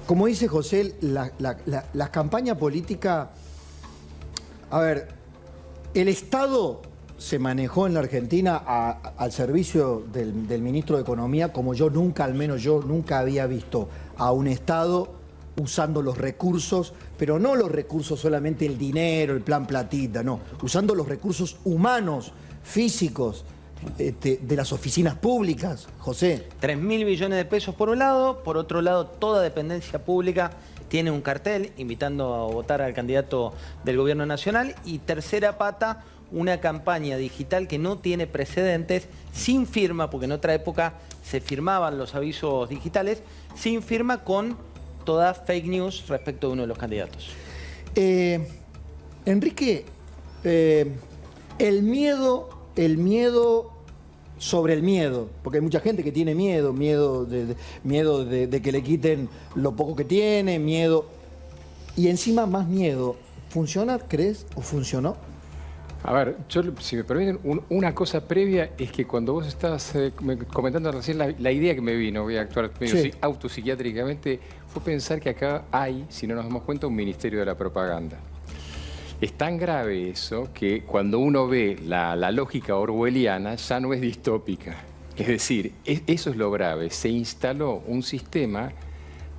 como dice José, la campaña política... A ver, el Estado se manejó en la Argentina al servicio del ministro de Economía como yo nunca, al menos yo nunca había visto a un Estado usando los recursos, pero no los recursos solamente el dinero, el plan platita, no, usando los recursos humanos, físicos, de las oficinas públicas, José. 3.000 billones de pesos por un lado, por otro lado toda dependencia pública tiene un cartel invitando a votar al candidato del gobierno nacional y tercera pata, una campaña digital que no tiene precedentes, sin firma, porque en otra época se firmaban los avisos digitales, sin firma con toda fake news respecto de uno de los candidatos. Enrique, el miedo sobre el miedo, porque hay mucha gente que tiene miedo de que le quiten lo poco que tiene, miedo, y encima más miedo. ¿Funciona, crees, o funcionó? A ver, yo, si me permiten, una cosa previa es que cuando vos estabas comentando recién la idea que me vino, voy a actuar medio autopsiquiátricamente, fue pensar que acá hay, si no nos damos cuenta, un ministerio de la propaganda. Es tan grave eso que cuando uno ve la lógica orwelliana ya no es distópica. Es decir, eso es lo grave. Se instaló un sistema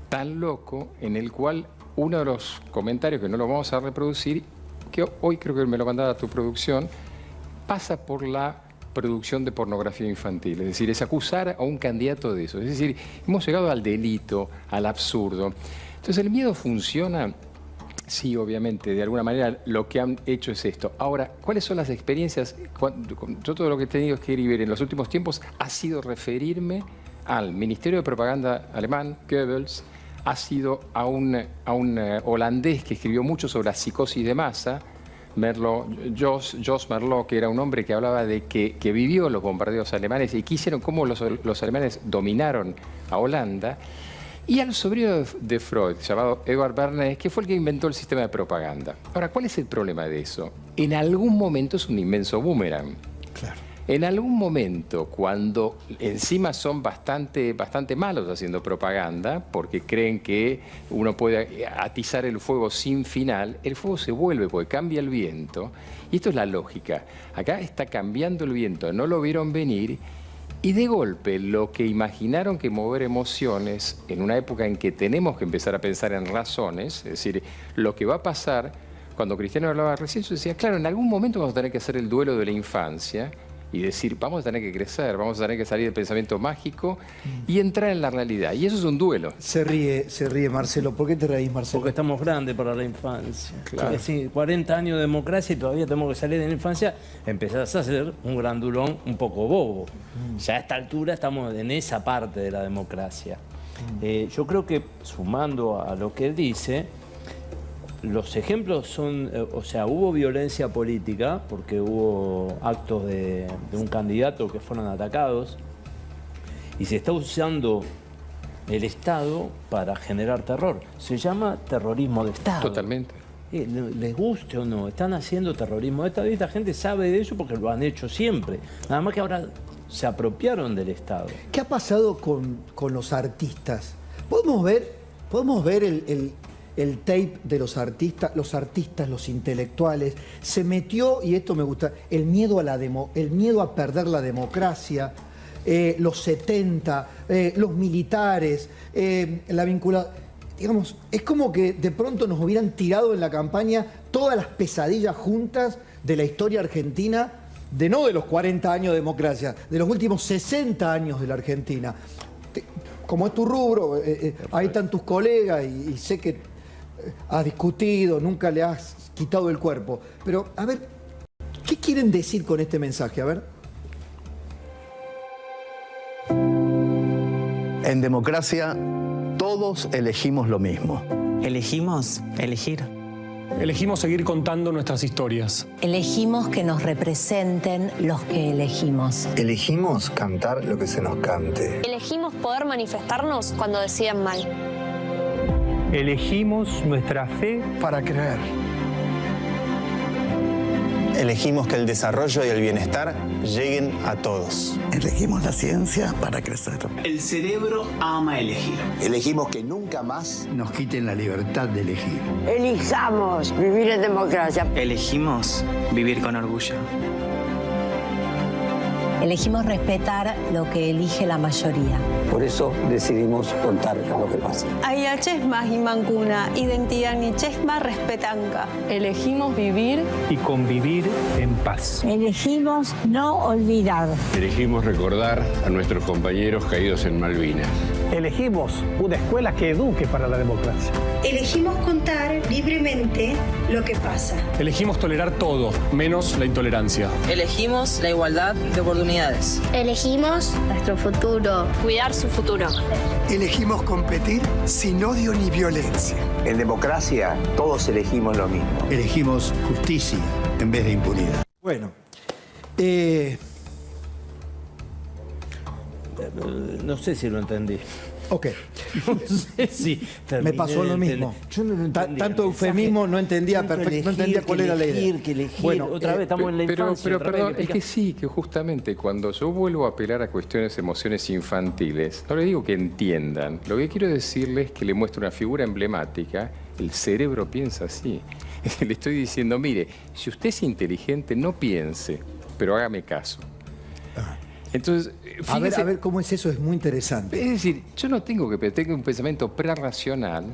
tan loco en el cual uno de los comentarios, que no lo vamos a reproducir, que hoy creo que me lo mandaba tu producción, pasa por la producción de pornografía infantil. Es decir, es acusar a un candidato de eso. Es decir, hemos llegado al delito, al absurdo. Entonces, ¿el miedo funciona? Sí, obviamente, de alguna manera lo que han hecho es esto. Ahora, ¿cuáles son las experiencias? Yo todo lo que he tenido que escribir en los últimos tiempos ha sido referirme al Ministerio de Propaganda alemán, Goebbels, ha sido a un holandés que escribió mucho sobre la psicosis de masa, Jos Merlo, que era un hombre que hablaba de que vivió los bombardeos alemanes y que hicieron cómo los alemanes dominaron a Holanda. Y al sobrino de Freud, llamado Edward Bernays, que fue el que inventó el sistema de propaganda. Ahora, ¿cuál es el problema de eso? En algún momento es un inmenso boomerang. Claro. En algún momento, cuando encima son bastante malos haciendo propaganda, porque creen que uno puede atizar el fuego sin final, el fuego se vuelve porque cambia el viento. Y esto es la lógica. Acá está cambiando el viento, no lo vieron venir. Y de golpe, lo que imaginaron que mover emociones en una época en que tenemos que empezar a pensar en razones, es decir, lo que va a pasar, cuando Cristiano hablaba recién, yo decía, claro, en algún momento vamos a tener que hacer el duelo de la infancia y decir, vamos a tener que crecer, vamos a tener que salir del pensamiento mágico y entrar en la realidad. Y eso es un duelo. Se ríe Marcelo. ¿Por qué te reís, Marcelo? Porque estamos grandes para la infancia. Claro. Es decir, 40 años de democracia y todavía tenemos que salir de la infancia, empezás a ser un grandulón un poco bobo. Ya a esta altura estamos en esa parte de la democracia. Yo creo que, sumando a lo que él dice, los ejemplos son, o sea, hubo violencia política porque hubo actos de un candidato que fueron atacados y se está usando el Estado para generar terror. Se llama terrorismo de Estado. Totalmente. Les guste o no, están haciendo terrorismo de Estado y esta gente sabe de eso porque lo han hecho siempre. Nada más que ahora se apropiaron del Estado. ¿Qué ha pasado con los artistas? ¿Podemos ver el tape de los artistas, los intelectuales? Se metió, y esto me gusta, el miedo a perder la democracia, los 70, los militares, la vinculación. Digamos, es como que de pronto nos hubieran tirado en la campaña todas las pesadillas juntas de la historia argentina, no de los 40 años de democracia, de los últimos 60 años de la Argentina. Como es tu rubro, ahí están tus colegas y sé que has discutido, nunca le has quitado el cuerpo. Pero, a ver, ¿qué quieren decir con este mensaje? A ver. En democracia, todos elegimos lo mismo. Elegimos elegir. Elegimos seguir contando nuestras historias. Elegimos que nos representen los que elegimos. Elegimos cantar lo que se nos cante. Elegimos poder manifestarnos cuando deciden mal. Elegimos nuestra fe para creer. Elegimos que el desarrollo y el bienestar lleguen a todos. Elegimos la ciencia para crecer. El cerebro ama elegir. Elegimos que nunca más nos quiten la libertad de elegir. Elijamos vivir en democracia. Elegimos vivir con orgullo. Elegimos respetar lo que elige la mayoría. Por eso decidimos contar lo que pasa. Ayachesma y Mancuna, identidad ni chesma respetanca. Elegimos vivir y convivir en paz. Elegimos no olvidar. Elegimos recordar a nuestros compañeros caídos en Malvinas. Elegimos una escuela que eduque para la democracia. Elegimos contar libremente lo que pasa. Elegimos tolerar todo, menos la intolerancia. Elegimos la igualdad de oportunidades. Elegimos nuestro futuro, cuidar su futuro. Elegimos competir sin odio ni violencia. En democracia todos elegimos lo mismo. Elegimos justicia en vez de impunidad. Bueno, no sé si lo entendí. Ok. No sé si me pasó lo mismo. Yo no entendía. Tanto eufemismo no entendía perfecto, no entendía cuál era la idea. Bueno, otra vez estamos en la infancia. Pero perdón, es que sí, que justamente cuando yo vuelvo a apelar a cuestiones, emociones infantiles, no le digo que entiendan. Lo que quiero decirles es que le muestro una figura emblemática. El cerebro piensa así. Le estoy diciendo, mire, si usted es inteligente, no piense, pero hágame caso. Entonces, fíjese, a ver cómo es eso, es muy interesante. Es decir, yo no tengo un pensamiento prerracional.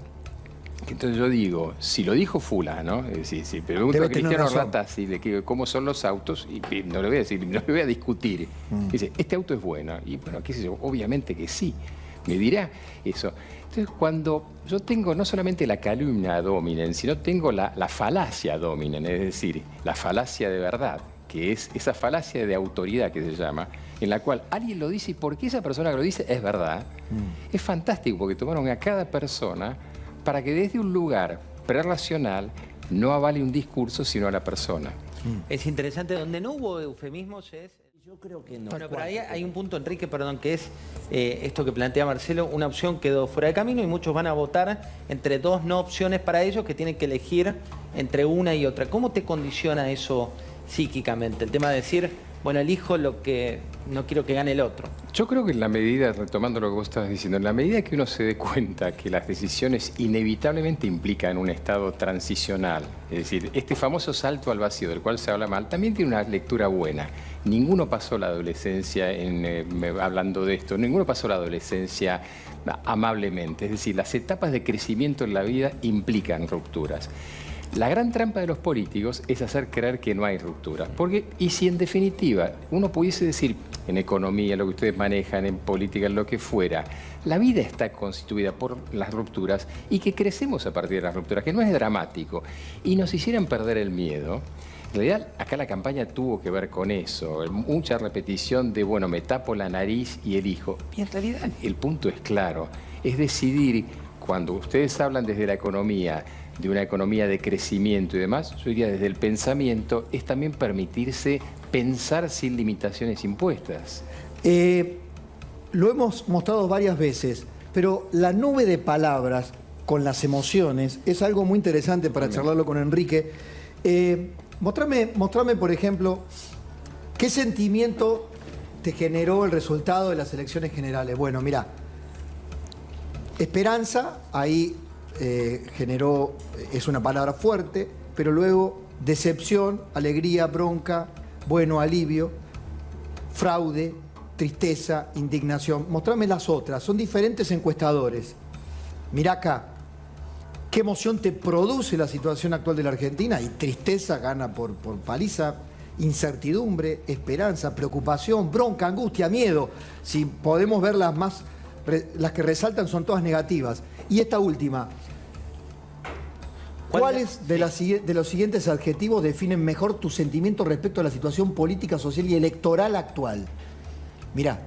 Entonces yo digo, si lo dijo fulano, es decir, si pregunto a Cristiano Ratazzi cómo son los autos, y no le voy a decir, no le voy a discutir. Dice, este auto es bueno. Y bueno, qué sé yo, obviamente que sí. Me dirá eso. Entonces, cuando yo tengo no solamente la calumnia dominen, sino tengo la falacia dominen, es decir, la falacia de verdad, que es esa falacia de autoridad que se llama, en la cual alguien lo dice y porque esa persona que lo dice es verdad. Es fantástico porque tomaron a cada persona para que desde un lugar prerracional no avale un discurso sino a la persona. Es interesante, donde no hubo eufemismos es... Yo creo que no. Bueno, pero ahí hay un punto, Enrique, perdón, que es esto que plantea Marcelo, una opción quedó fuera de camino y muchos van a votar entre dos no opciones para ellos que tienen que elegir entre una y otra. ¿Cómo te condiciona eso psíquicamente? El tema de decir, bueno, elijo lo que no quiero que gane el otro. Yo creo que en la medida, retomando lo que vos estabas diciendo, en la medida que uno se dé cuenta que las decisiones inevitablemente implican un estado transicional, es decir, este famoso salto al vacío del cual se habla mal, también tiene una lectura buena. Ninguno pasó la adolescencia, hablando de esto, ninguno pasó la adolescencia amablemente. Es decir, las etapas de crecimiento en la vida implican rupturas. La gran trampa de los políticos es hacer creer que no hay ruptura. Porque, y si en definitiva uno pudiese decir, en economía, lo que ustedes manejan, en política, en lo que fuera, la vida está constituida por las rupturas y que crecemos a partir de las rupturas, que no es dramático, y nos hicieran perder el miedo. En realidad, acá la campaña tuvo que ver con eso, mucha repetición de, bueno, me tapo la nariz y elijo. Y en realidad el punto es claro, es decidir, cuando ustedes hablan desde la economía, de una economía de crecimiento y demás, yo diría desde el pensamiento, es también permitirse pensar sin limitaciones impuestas. Lo hemos mostrado varias veces, pero la nube de palabras con las emociones es algo muy interesante para charlarlo con Enrique. Mostrame, por ejemplo, qué sentimiento te generó el resultado de las elecciones generales. Bueno, mira, esperanza, ahí generó, es una palabra fuerte, pero luego decepción, alegría, bronca, bueno, alivio, fraude, tristeza, indignación. Mostrame las otras, son diferentes encuestadores. Mirá acá, ¿qué emoción te produce la situación actual de la Argentina? Y tristeza gana por paliza, incertidumbre, esperanza, preocupación, bronca, angustia, miedo. Si podemos ver las que resaltan son todas negativas. Y esta última, ¿cuáles de los siguientes adjetivos definen mejor tu sentimiento respecto a la situación política, social y electoral actual? Mirá,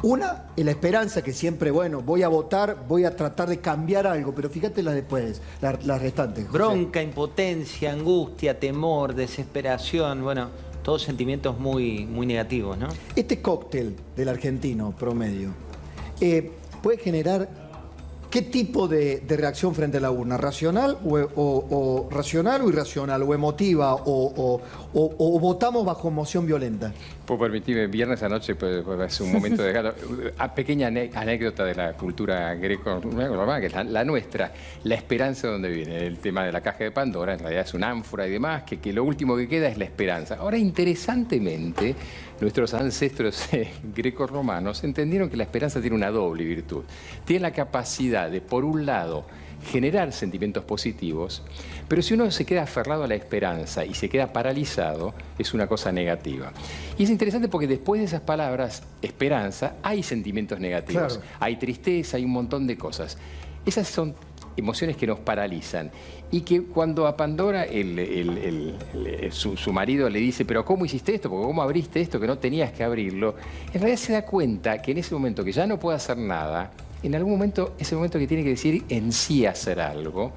una es la esperanza, que siempre, bueno, voy a votar, voy a tratar de cambiar algo, pero fíjate las después, las restantes. José. Bronca, impotencia, angustia, temor, desesperación, bueno, todos sentimientos muy, muy negativos, ¿no? Este cóctel del argentino promedio puede generar ¿Qué tipo de reacción frente a la urna? ¿Racional o racional o irracional? ¿O emotiva? ¿O votamos bajo emoción violenta? Puedo permitirme, viernes anoche es un momento de pequeña anécdota de la cultura greco-romana, que es la nuestra, la esperanza donde viene. El tema de la caja de Pandora, en realidad es una ánfora y demás, que lo último que queda es la esperanza. Ahora, interesantemente, nuestros ancestros greco-romanos entendieron que la esperanza tiene una doble virtud. Tiene la capacidad de, por un lado, generar sentimientos positivos, pero si uno se queda aferrado a la esperanza y se queda paralizado, es una cosa negativa. Y es interesante porque después de esas palabras, esperanza, hay sentimientos negativos. Claro. Hay tristeza, hay un montón de cosas. Esas son emociones que nos paralizan. Y que cuando a Pandora su marido le dice, pero ¿cómo hiciste esto? Porque ¿cómo abriste esto que no tenías que abrirlo? En realidad se da cuenta que en ese momento que ya no puede hacer nada, en algún momento, ese momento que tiene que decidir en sí hacer algo,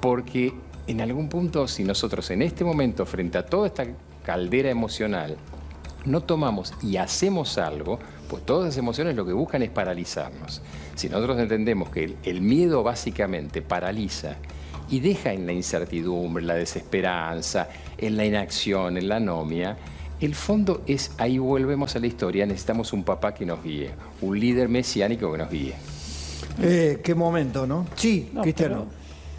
porque en algún punto, si nosotros en este momento, frente a toda esta caldera emocional, no tomamos y hacemos algo, pues todas las emociones lo que buscan es paralizarnos. Si nosotros entendemos que el miedo básicamente paraliza y deja en la incertidumbre, la desesperanza, en la inacción, en la anomia, el fondo es, ahí volvemos a la historia, necesitamos un papá que nos guíe, un líder mesiánico que nos guíe. Qué momento, ¿no? Sí, no, Cristiano.